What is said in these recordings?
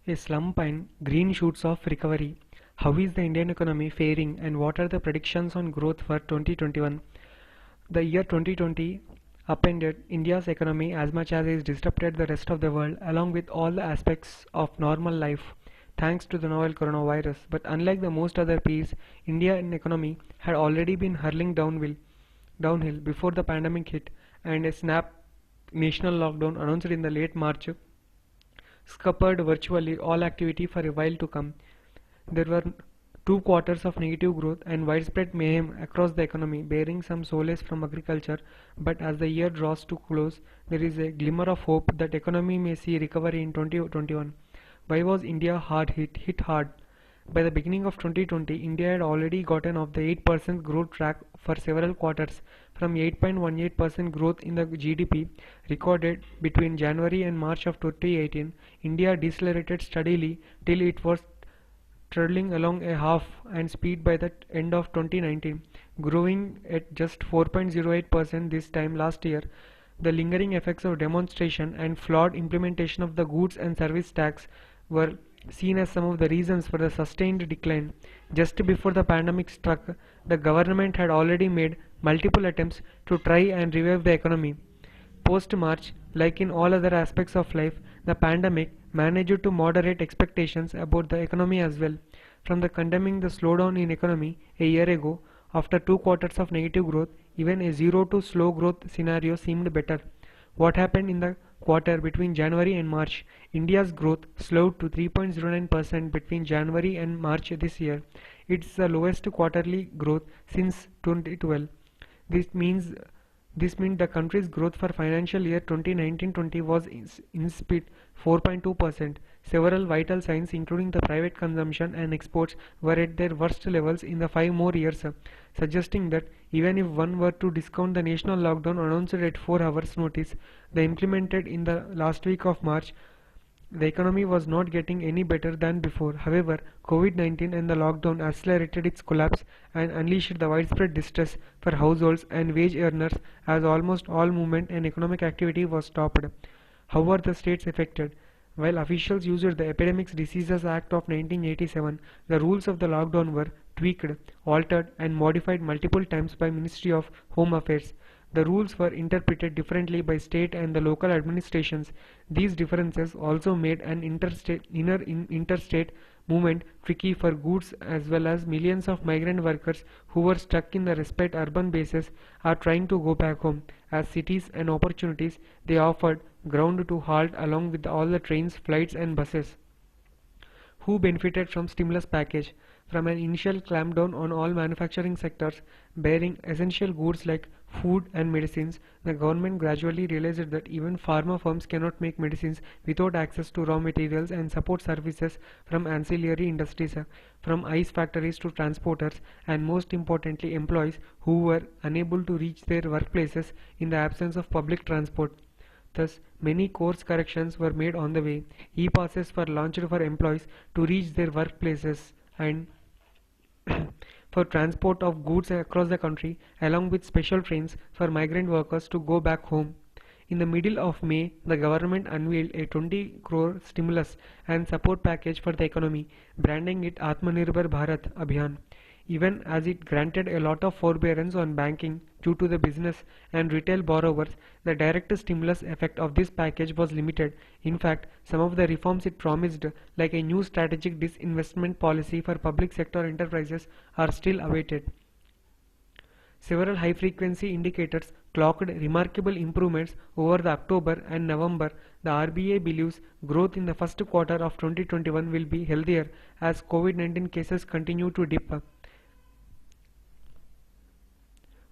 A slump and green shoots of recovery. How is the Indian economy faring and what are the predictions on growth for 2021? The year 2020 upended India's economy as much as it disrupted the rest of the world along with all the aspects of normal life thanks to the novel coronavirus. But unlike the most other peers, Indian economy had already been hurling downhill before the pandemic hit and a snap national lockdown announced in the late March scuppered virtually all activity for a while to come. There were 2 quarters of negative growth and widespread mayhem across the economy, bearing some solace from agriculture. But as the year draws to close, there is a glimmer of hope that economy may see recovery in 2021. Why was India hit hard? By the beginning of 2020, India had already gotten off the 8% growth track for several quarters. From 8.18% growth in the GDP recorded between January and March of 2018, India decelerated steadily till it was trundling along a half and speed by the end of 2019, growing at just 4.08% this time last year. The lingering effects of demonetization and flawed implementation of the goods and service tax were seen as some of the reasons for the sustained decline. Just before the pandemic struck, the government had already made multiple attempts to try and revive the economy. Post-March, like in all other aspects of life, the pandemic managed to moderate expectations about the economy as well. From the condemning the slowdown in economy a year ago, after 2 quarters of negative growth, even a zero to slow growth scenario seemed better. What happened in the quarter between January and March? India's growth slowed to 3.09% between January and March this year. It's the lowest quarterly growth since 2012. This means this meant the country's growth for financial year 2019-20 was in speed 4.2%. Several vital signs including the private consumption and exports were at their worst levels in the 5 more years, suggesting that even if one were to discount the national lockdown announced at 4 hours notice, the implemented in the last week of March, the economy was not getting any better than before. However, COVID-19 and the lockdown accelerated its collapse and unleashed the widespread distress for households and wage earners as almost all movement and economic activity was stopped. How were the states affected? While officials used the Epidemics Diseases Act of 1987, the rules of the lockdown were tweaked, altered and modified multiple times by Ministry of Home Affairs. The rules were interpreted differently by state and the local administrations. These differences also made an interstate movement tricky for goods as well as millions of migrant workers who were stuck in the respective urban bases are trying to go back home. As cities and opportunities they offered ground to halt along with all the trains, flights and buses. Who benefited from stimulus package? From an initial clampdown on all manufacturing sectors bearing essential goods like food and medicines, the government gradually realized that even pharma firms cannot make medicines without access to raw materials and support services from ancillary industries, from ice factories to transporters, and most importantly employees who were unable to reach their workplaces in the absence of public transport. Thus, many course corrections were made on the way. E-passes were launched for employees to reach their workplaces and for transport of goods across the country, along with special trains for migrant workers to go back home. In the middle of May, the government unveiled a 20 crore stimulus and support package for the economy, branding it Atmanirbhar Bharat Abhiyan. Even as it granted a lot of forbearance on banking due to the business and retail borrowers, the direct stimulus effect of this package was limited. In fact, some of the reforms it promised, like a new strategic disinvestment policy for public sector enterprises, are still awaited. Several high-frequency indicators clocked remarkable improvements over the October and November. The RBI believes growth in the first quarter of 2021 will be healthier as COVID-19 cases continue to dip.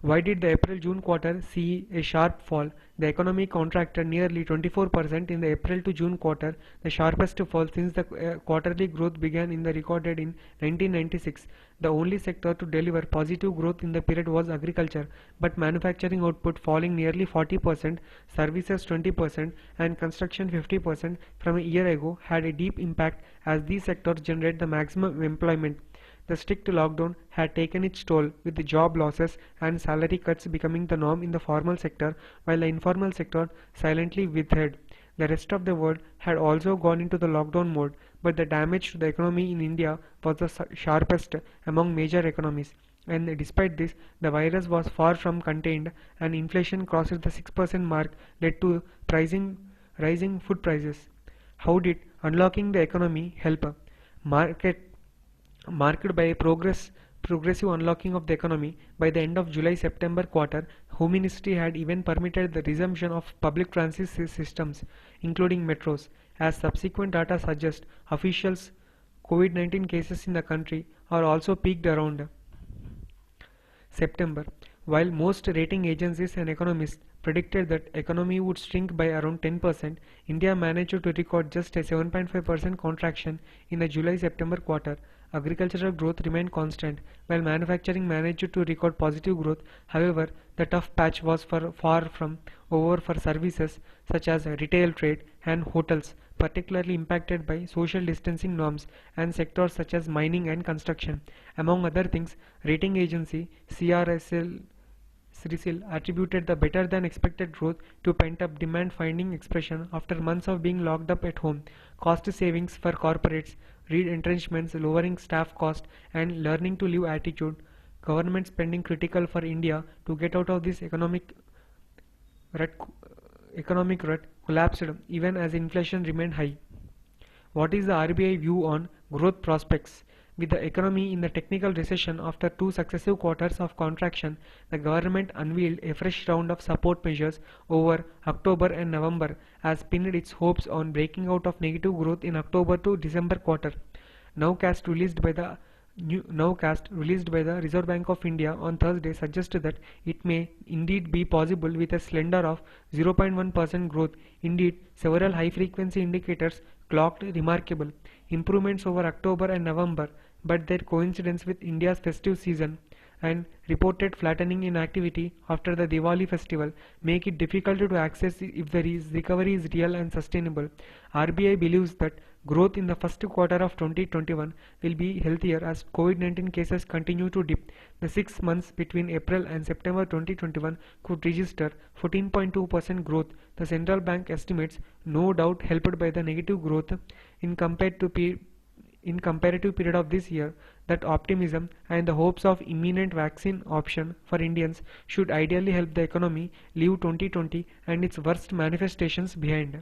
Why did the April-June quarter see a sharp fall? The economy contracted nearly 24% in the April to June quarter, the sharpest fall since the quarterly growth began in the recorded in 1996. The only sector to deliver positive growth in the period was agriculture, but manufacturing output falling nearly 40%, services 20% and construction 50% from a year ago had a deep impact as these sectors generate the maximum employment. The strict lockdown had taken its toll, with the job losses and salary cuts becoming the norm in the formal sector, while the informal sector silently withheld. The rest of the world had also gone into the lockdown mode. but the damage to the economy in India was the sharpest among major economies. And despite this, the virus was far from contained, and inflation crossed the 6% mark, led to rising food prices. How did unlocking the economy help? Market Marked by a progressive unlocking of the economy. By the end of July-September quarter, Home Ministry had even permitted the resumption of public transit systems, including metros. As subsequent data suggests, officials' COVID-19 cases in the country are also peaked around September. While most rating agencies and economists predicted that economy would shrink by around 10%, India managed to record just a 7.5% contraction in the July-September quarter. Agricultural growth remained constant, while manufacturing managed to record positive growth. However, the tough patch was far from over for services such as retail trade and hotels, particularly impacted by social distancing norms, and sectors such as mining and construction. Among other things, rating agency CRISIL attributed the better than expected growth to pent-up demand finding expression after months of being locked up at home, cost savings for corporates, retrenchments, lowering staff cost, and learning to live attitude, government spending critical for India to get out of this rut, economic rut collapsed even as inflation remained high. What is the RBI view on growth prospects? With the economy in the technical recession after 2 successive quarters of contraction, the government unveiled a fresh round of support measures over October and November, as pinned its hopes on breaking out of negative growth in October to December quarter. Nowcast released by the Reserve Bank of India on Thursday suggested that it may indeed be possible with a slender of 0.1% growth. Indeed, several high-frequency indicators clocked remarkable improvements over October and November, but their coincidence with India's festive season and reported flattening in activity after the Diwali festival make it difficult to assess if the recovery is real and sustainable. RBI believes that growth in the first quarter of 2021 will be healthier as COVID-19 cases continue to dip. The 6 months between April and September 2021 could register 14.2% growth. The central bank estimates, no doubt helped by the negative growth in comparative period of this year, that optimism and the hopes of imminent vaccine option for Indians should ideally help the economy leave 2020 and its worst manifestations behind.